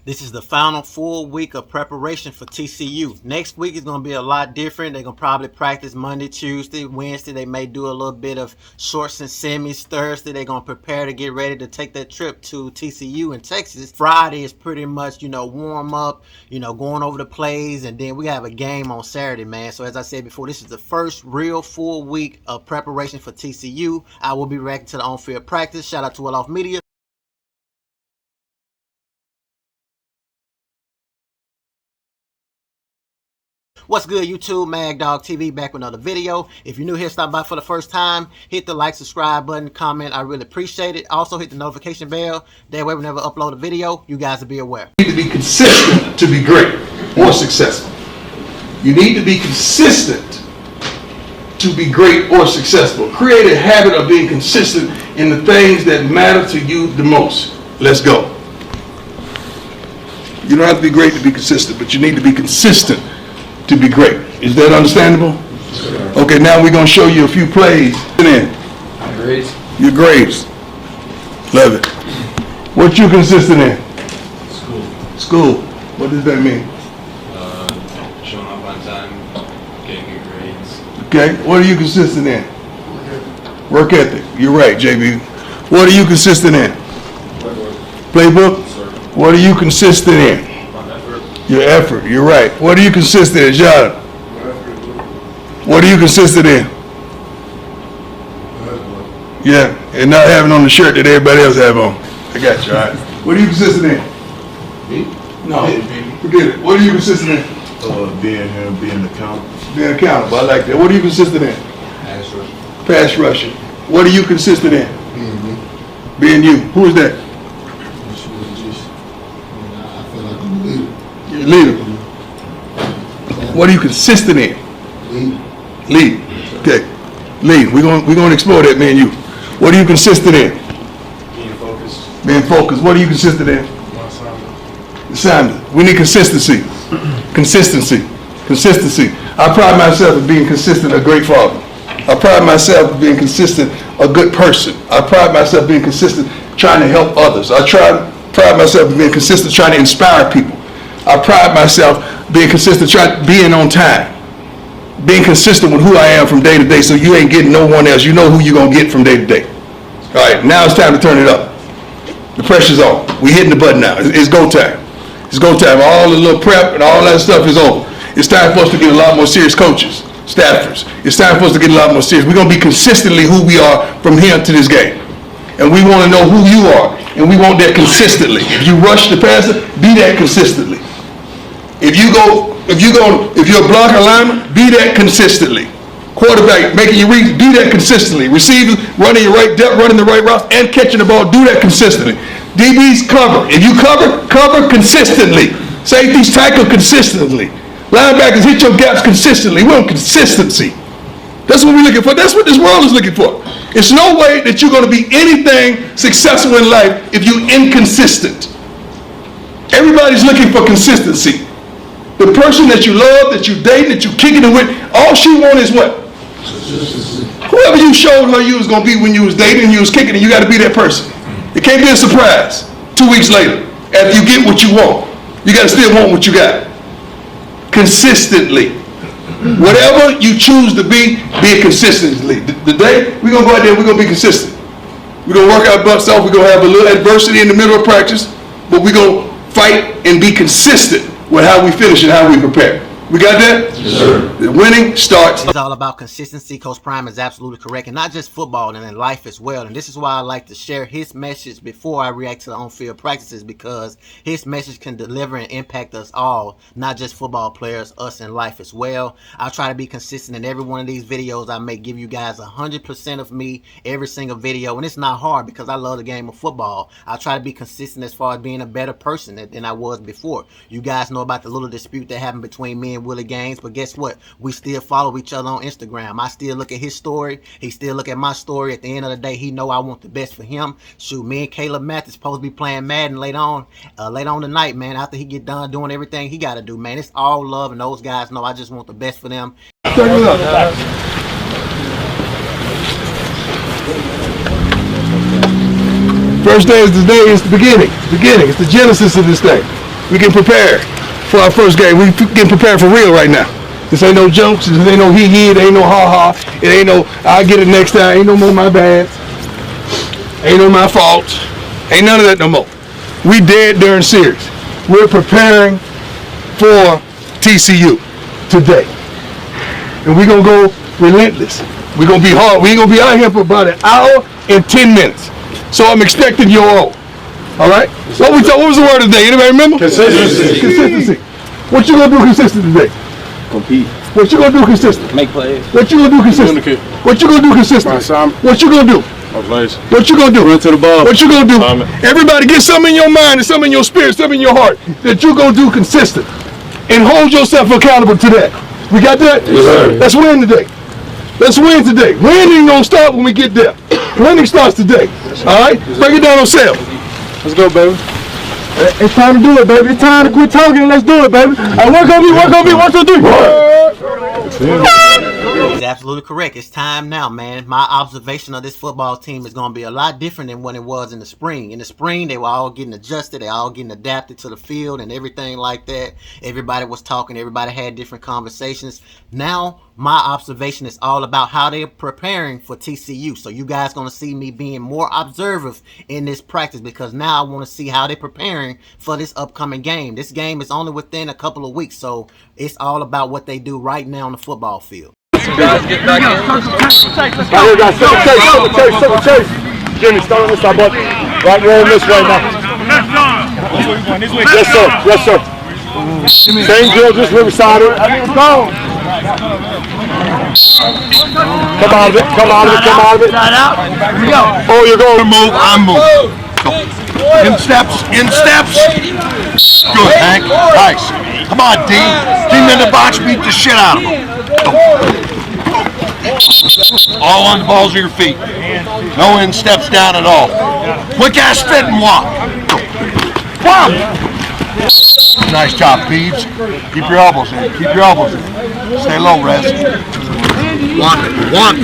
This is the final full week of preparation for TCU. Next week is going to be a lot different. They're going to probably practice Monday, Tuesday, Wednesday. They may do a little bit of shorts and semis Thursday. They're going to prepare to get ready to take that trip to TCU in Texas. Friday is pretty much, warm up, going over the plays. And then we have a game on Saturday, man. So as I said before, this is the first real full week of preparation for TCU. I will be reacting to the on-field practice. Shout out to Well Off Media. What's good, YouTube? Mag Dog TV back with another video. If you're new here, stop by for the first time, hit the like, subscribe button, comment. I really appreciate it. Also, hit the notification bell. That way, whenever I upload a video, you guys will be aware. You need to be consistent to be great or successful. You need to be consistent to be great or successful. Create a habit of being consistent in the things that matter to you the most. Let's go. You don't have to be great to be consistent, but you need to be consistent to be great. Is that understandable? Sure. Okay, now we're going to show you a few plays. Grades. Your grades. Love it. What you consistent in? School. What does that mean? Showing up on time, getting good grades. Okay, what are you consistent in? Work ethic. You're right, JB. What are you consistent in? Playbook. What are you consistent in? Your effort. You're right. What are you consistent in, John? What are you consistent in? Yeah, and not having on the shirt that everybody else have on. I got you, all right. What are you consistent in? Me? No, forget it. What are you consistent in? Being accountable. Being accountable. I like that. What are you consistent in? Pass rushing. Pass rushing. What are you consistent in? Being me. Being you. Who is that? I feel like I'm a leader. Leader. What are you consistent in? Lead. Okay. Lead. We're gonna explore that, man. You. What are you consistent in? Being focused. Being focused. What are you consistent in? Assignment. We need consistency. Consistency. Consistency. I pride myself in being consistent, a great father. I pride myself in being consistent, a good person. I pride myself in being consistent, trying to help others. I pride myself in being consistent, trying to inspire people. I pride myself being consistent, being on time, being consistent with who I am from day to day, so you ain't getting no one else. You know who you're going to get from day to day. All right, now it's time to turn it up. The pressure's on. We're hitting the button now. It's go time. It's go time. All the little prep and all that stuff is over. It's time for us to get a lot more serious coaches, staffers. It's time for us to get a lot more serious. We're going to be consistently who we are from here to this game. And we want to know who you are, and we want that consistently. If you rush the passer, be that consistently. If you're a blocker lineman, be that consistently. Quarterback, making your reads, be that consistently. Receiver, running your right depth, running the right routes, and catching the ball, do that consistently. DBs, cover. If you cover consistently. Safeties, tackle consistently. Linebackers, hit your gaps consistently. We want consistency. That's what we're looking for. That's what this world is looking for. It's no way that you're going to be anything successful in life if you're inconsistent. Everybody's looking for consistency. The person that you love, that you dating, that you kicking it with, all she wants is what? Whoever you showed her you was going to be when you was dating and you was kicking it, you got to be that person. It can't be a surprise 2 weeks later after you get what you want. You got to still want what you got. Consistently. Whatever you choose to be it consistently. Today, we're going to go out there, we're going to be consistent. We're going to work our butts off. We're going to have a little adversity in the middle of practice, but we're going to fight and be consistent with how we finish and how we prepare. We got that? Yes, sir. The winning starts. It's all about consistency. Coach Prime is absolutely correct, and not just football, and in life as well. And this is why I like to share his message before I react to the on-field practices, because his message can deliver and impact us all, not just football players, us in life as well. I try to be consistent in every one of these videos I make, give you guys 100% of me every single video, and it's not hard because I love the game of football. I try to be consistent as far as being a better person than I was before. You guys know about the little dispute that happened between me and Willie Gaines, but guess what? We still follow each other on Instagram. I still look at his story. He still look at my story. At the end of the day, he know I want the best for him. Shoot, me and Caleb Mathis supposed to be playing Madden later on tonight, man, after he get done doing everything he got to do, man. It's all love, and those guys know I just want the best for them. First day is the day, it's the beginning. It's the genesis of this thing. We getting prepared for our first game. We getting prepared for real right now. This ain't no jokes. This ain't no hee-hee. It ain't no ha-ha. It ain't no I'll get it next time. Ain't no more my bad. Ain't no my faults. Ain't none of that no more. We dead during series. We're preparing for TCU today. And we're going to go relentless. We're going to be hard. We ain't going to be out here for about an hour and 10 minutes. So I'm expecting you all. All right? What was the word of the day? Anybody remember? Consistency. Consistency. What you going to do consistent today? Compete. What you going to do consistent? Make plays. What you going to do consistent? What you going to do consistent? What you going to do? What you gonna do? Run to the ball. What you gonna do? Everybody get something in your mind and something in your spirit, something in your heart that you gonna do consistent and hold yourself accountable to that. We got that? Yes, sir. Let's win today. Let's win today. Winning don't start when we get there. Winning starts today. All right? Break it down on sale. Let's go, baby. It's time to do it, baby. It's time to quit talking and let's do it, baby. Hey, work on me, 1, 2, 3. He's absolutely correct. It's time now, man. My observation of this football team is going to be a lot different than what it was in the spring. In the spring, they were all getting adjusted. They all getting adapted to the field and everything like that. Everybody was talking. Everybody had different conversations. Now, my observation is all about how they're preparing for TCU. So you guys going to see me being more observant in this practice because now I want to see how they're preparing for this upcoming game. This game is only within a couple of weeks, so it's all about what they do right now on the football field. Guys, get back in. Right here, guys. Circle chase. Jimmy, start on this side, bud. Right, we're on this right now. Yes, sir. Same drill, just riverside it. Go. Come out of it. Oh, you're going to move. I'm moving. In steps. Good, Hank. Nice. Come on, Dean. Dean in the box, beat the shit out of him. All on the balls of your feet. No in steps down at all. Quick ass fit and walk. Wow. Nice job, Peeves. Keep your elbows in. Stay low, rest. Walk.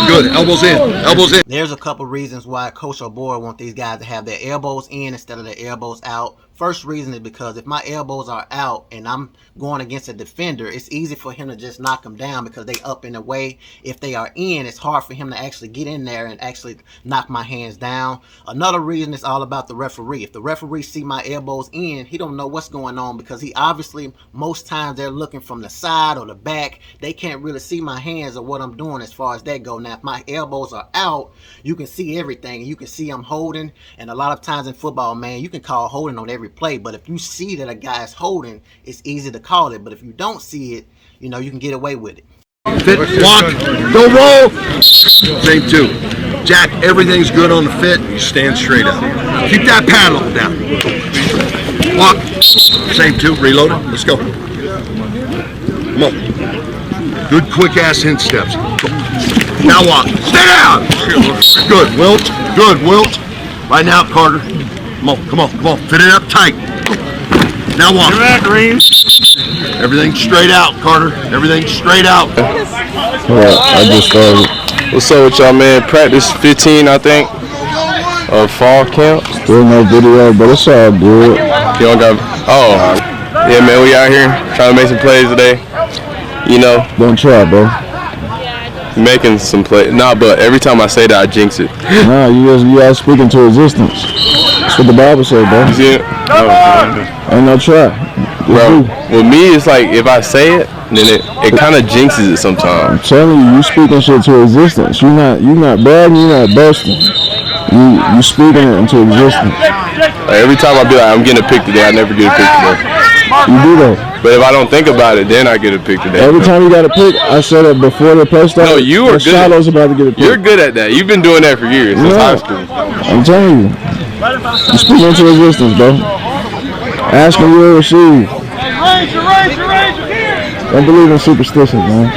Good. Elbows in. There's a couple reasons why Coach O'Boy wants these guys to have their elbows in instead of their elbows out. First reason is because if my elbows are out and I'm going against a defender, it's easy for him to just knock them down because they up in the way. If they are in, it's hard for him to actually get in there and actually knock my hands down. Another reason is all about the referee. If the referee see my elbows in, he don't know what's going on because he obviously, most times they're looking from the side or the back. They can't really see my hands or what I'm doing as far as that go. Now, if my elbows are out, you can see everything. You can see I'm holding, and a lot of times in football, man, you can call holding on every play, but if you see that a guy is holding, it's easy to call it. But if you don't see it, you know, you can get away with it. Fit, walk, don't roll. Same two. Jack, everything's good on the fit. You stand straight up. Keep that paddle down. Walk. Same two. Reload it. Let's go. Come on. Good quick ass hint steps. Now walk. Stay down. Good, Wilt. Right now, Carter. Come on. Fit it up tight. Now walk. Everything straight out, Carter. Everything straight out. I just started. What's up with y'all, man? Practice 15, I think, of fall camp. Still no video, but it's all good. You don't got. Oh, yeah, man. We out here trying to make some plays today. You know. Don't try, bro. Making some plays. Nah, but every time I say that, I jinx it. Nah, you are speaking to existence. That's what the Bible said, bro. You see it? Ain't no try. Bro, with me, it's like if I say it, then it kind of jinxes it sometimes. I'm telling you speaking shit to existence. You not bragging, you not boasting. You speaking it into existence. Like every time I be like, I'm getting a pick today, I never get a pick today. You do that. But if I don't think about it, then I get a pick today. Every time you got a pick, I said it before the play started. No, you are good. Shiloh's about to get a pick. You're good at that. You've been doing that for years, since high school. I'm telling you. You speaking into existence, bro. Asking you will receive. Don't believe in superstitions, man.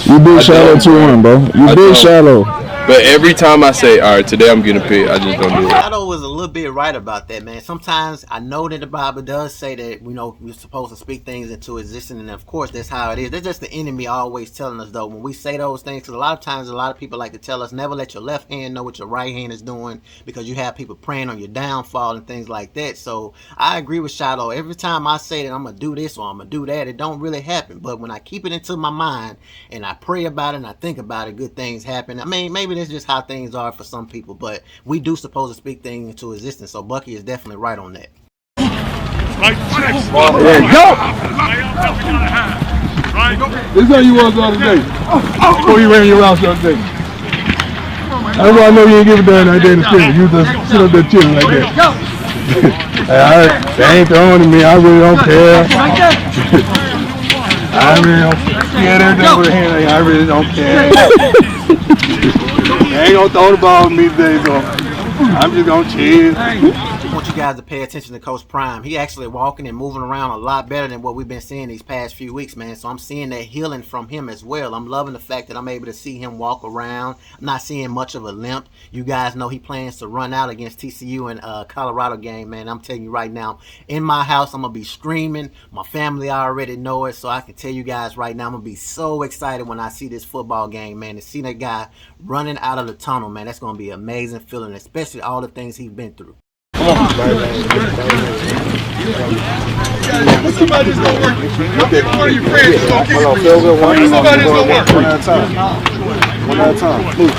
You big Shiloh 2-1, bro. You big Shiloh. But every time I say, all right, today I'm getting a pick, I just don't do it. Shadow was a little bit right about that, man. Sometimes I know that the Bible does say that, we're supposed to speak things into existence, and of course that's how it is. That's just the enemy always telling us, though, when we say those things, because a lot of times a lot of people like to tell us, never let your left hand know what your right hand is doing, because you have people praying on your downfall and things like that. So I agree with Shiloh. Every time I say that I'm going to do this or I'm going to do that, it don't really happen. But when I keep it into my mind and I pray about it and I think about it, good things happen. I mean, maybe that's just how things are for some people, but we do supposed to speak things into existence. So Bucky is definitely right on that. This is how you was the other day. Before you ran your routes the other day. That's why I know you ain't give a damn that day in the street. You just sit up there chilling like that. They ain't throwing to me. I really don't care. I really don't care. Everything with a hand. I really don't care. They ain't gonna throw the ball with me today, so I'm just gonna chill. I want you guys to pay attention to Coach Prime. He actually walking and moving around a lot better than what we've been seeing these past few weeks, man. So I'm seeing that healing from him as well. I'm loving the fact that I'm able to see him walk around. I'm not seeing much of a limp. You guys know he plans to run out against TCU in Colorado game, man. I'm telling you right now, in my house, I'm going to be screaming. My family already know it, so I can tell you guys right now, I'm going to be so excited when I see this football game, man. To see that guy running out of the tunnel, man, that's going to be an amazing feeling, especially all the things he's been through. Somebody just don't work. One of your friends is gonna kick you. Somebody's gonna work. One at a time. One at a time. Move.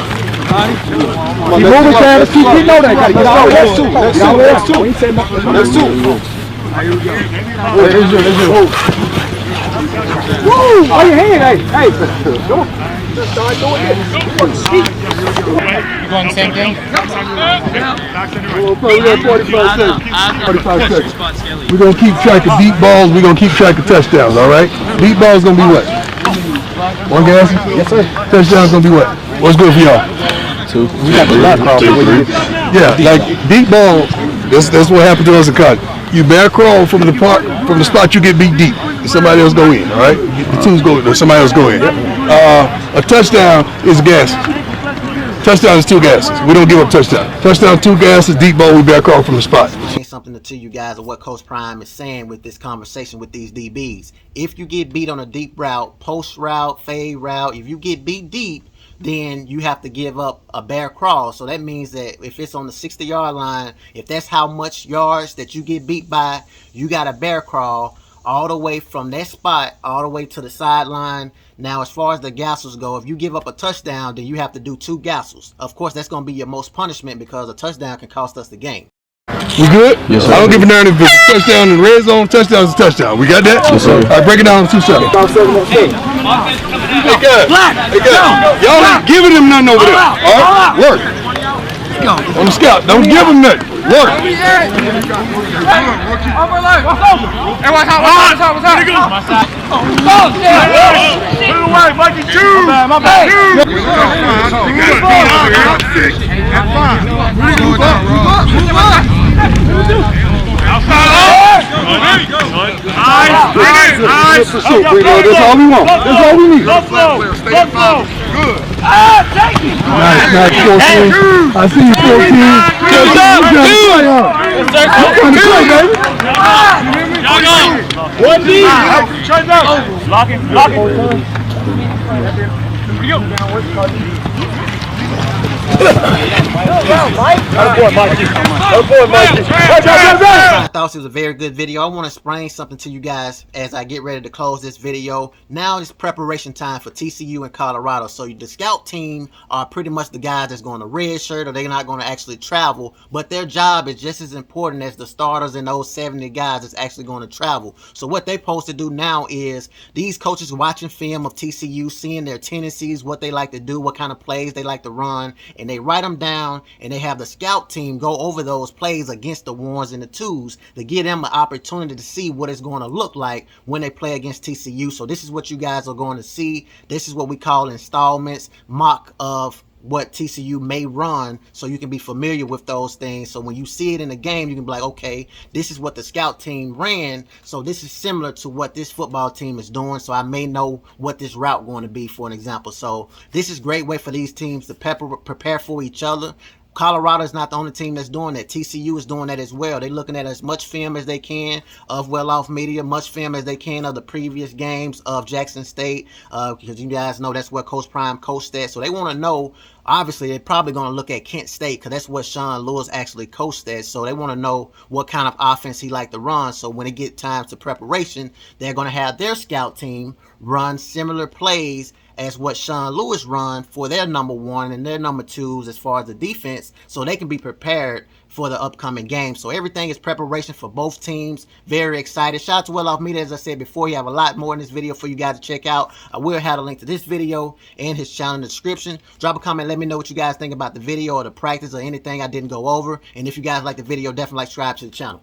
Keep moving, Travis. You know that guy. Get out. That's two. That's two. That's two. There's your. Woo! Oh, your hand, hey. Start doing it. You going the same thing? We'll play 45 seconds. 45 seconds. We're going to keep track of deep balls. We're going to keep track of touchdowns, all right? Deep balls going to be what? One gas? Yes, sir. Touchdowns going to be what? What's good for y'all? Two. We got the lot problem. Yeah, like deep ball, that's what happened to us in college. You bear crawl from the spot you get beat deep. And somebody else go in, all right? The twos go in, somebody else go in. A touchdown is gas. Touchdown is two gases. We don't give up touchdown. Touchdown, two gases, deep ball, we bear crawl from the spot. Something to you guys of what Coach Prime is saying with this conversation with these DBs. If you get beat on a deep route, post route, fade route, if you get beat deep, then you have to give up a bear crawl. So that means that if it's on the 60-yard line, if that's how much yards that you get beat by, you got a bear crawl all the way from that spot all the way to the sideline. Now, as far as the gassles go, if you give up a touchdown, then you have to do two gassles. Of course, that's going to be your most punishment because a touchdown can cost us the game. We good? Yes, sir. I don't give a darn if it's a touchdown in the red zone. Touchdown is a touchdown. We got that? Yes, sir. All right, break it down in 2 seconds. Hey, guys. Y'all ain't giving them nothing over there. All right? Work. On the scout. Don't give them nothing. Work. That's all we want. That's all we need. Good. Nice, 14. I see you, 14. Good job, dude. One D. Lock it. I thought it was a very good video. I want to explain something to you guys as I get ready to close this video. Now it's preparation time for TCU and Colorado. So the scout team are pretty much the guys that's going to red shirt, or they're not going to actually travel. But their job is just as important as the starters and those 70 guys that's actually going to travel. So what they're supposed to do now is these coaches watching film of TCU, seeing their tendencies, what they like to do, what kind of plays they like to run, and they write them down, and they have the scout team go over those plays against the ones and the twos to give them an opportunity to see what it's going to look like when they play against TCU. So this is what you guys are going to see. This is what we call installments, mock of what TCU may run, so you can be familiar with those things. So when you see it in the game, you can be like, okay, this is what the scout team ran, so this is similar to what this football team is doing, so I may know what this route going to be, for an example. So this is a great way for these teams to prepare for each other. Colorado is not the only team that's doing that. TCU is doing that as well. They're looking at as much film as they can of well-off media, much film as they can of the previous games of Jackson State, because you guys know that's where Coach Prime coached at. So they want to know, obviously, they're probably going to look at Kent State because that's what Sean Lewis actually coached at. So they want to know what kind of offense he like to run. So when it get time to preparation, they're going to have their scout team run similar plays as what Sean Lewis run for their number one and their number twos as far as the defense, so they can be prepared for the upcoming game. So everything is preparation for both teams. Very excited. Shout out to Well Off Media. As I said before, you have a lot more in this video for you guys to check out. I will have a link to this video and his channel in the description. Drop a comment. Let me know what you guys think about the video or the practice or anything I didn't go over. And if you guys like the video, definitely subscribe to the channel.